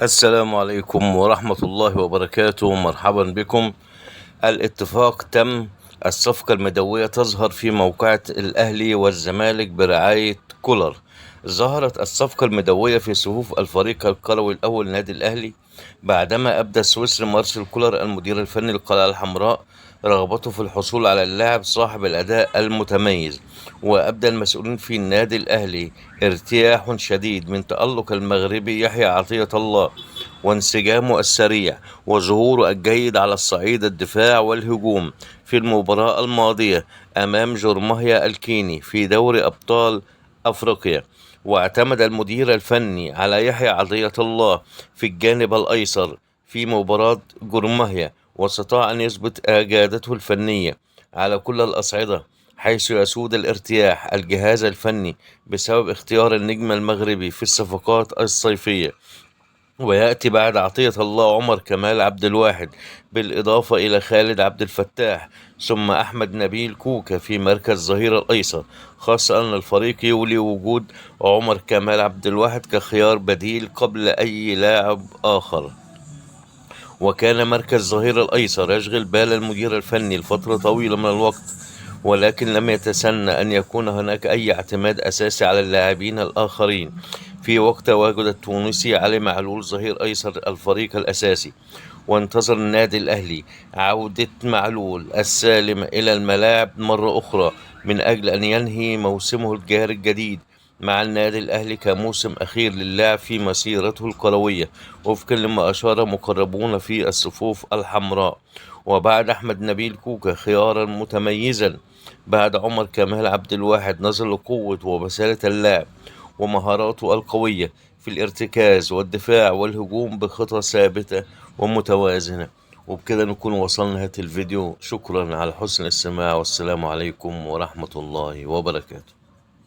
السلام عليكم ورحمة الله وبركاته. مرحبا بكم. الاتفاق تم. الصفقة المدوية تظهر في موقعة الأهلي والزمالك برعاية كولر. ظهرت الصفقة المدوية في صفوف الفريق الكروي الأول نادي الأهلي بعدما أبدى السويسري مارسيل كولر المدير الفني للقلعة الحمراء رغبته في الحصول على اللاعب صاحب الأداء المتميز. وأبدى المسؤولين في النادي الأهلي ارتياح شديد من تألق المغربي يحيى عطية الله وانسجامه السريع وظهوره الجيد على الصعيد الدفاع والهجوم في المباراة الماضية أمام جورماهيا الكيني في دوري أبطال أفريقيا. واعتمد المدير الفني على يحيى عطية الله في الجانب الأيسر في مباراة جورماهيا، واستطاع أن يثبت إجادته الفنية على كل الأصعدة، حيث يسود الارتياح الجهاز الفني بسبب اختيار النجم المغربي في الصفقات الصيفية. ويأتي بعد عطية الله عمر كمال عبد الواحد بالإضافة إلى خالد عبد الفتاح ثم أحمد نبيل كوكا في مركز ظهير الأيسر، خاصة أن الفريق يولي وجود عمر كمال عبد الواحد كخيار بديل قبل أي لاعب آخر. وكان مركز ظهير الأيسر يشغل بال المدير الفني لفترة طويلة من الوقت، ولكن لم يتسنى أن يكون هناك أي اعتماد أساسي على اللاعبين الآخرين في وقت تواجد التونسي علي معلول ظهير أيسر الفريق الأساسي. وانتظر النادي الأهلي عودة معلول السالم إلى الملاعب مرة أخرى من أجل أن ينهي موسمه الجاري الجديد مع النادي الأهلي كموسم أخير للاعب في مسيرته الكروية، وفقا لما أشار مقربون في الصفوف الحمراء. وبعد أحمد نبيل كوكا خيارا متميزا بعد عمر كمال عبد الواحد نظرا لقوة وبسالة اللاعب ومهاراته القوية في الارتكاز والدفاع والهجوم بخطى ثابتة ومتوازنة. وبكده نكون وصلنا لنهاية الفيديو. شكرا على حسن الاستماع، والسلام عليكم ورحمة الله وبركاته.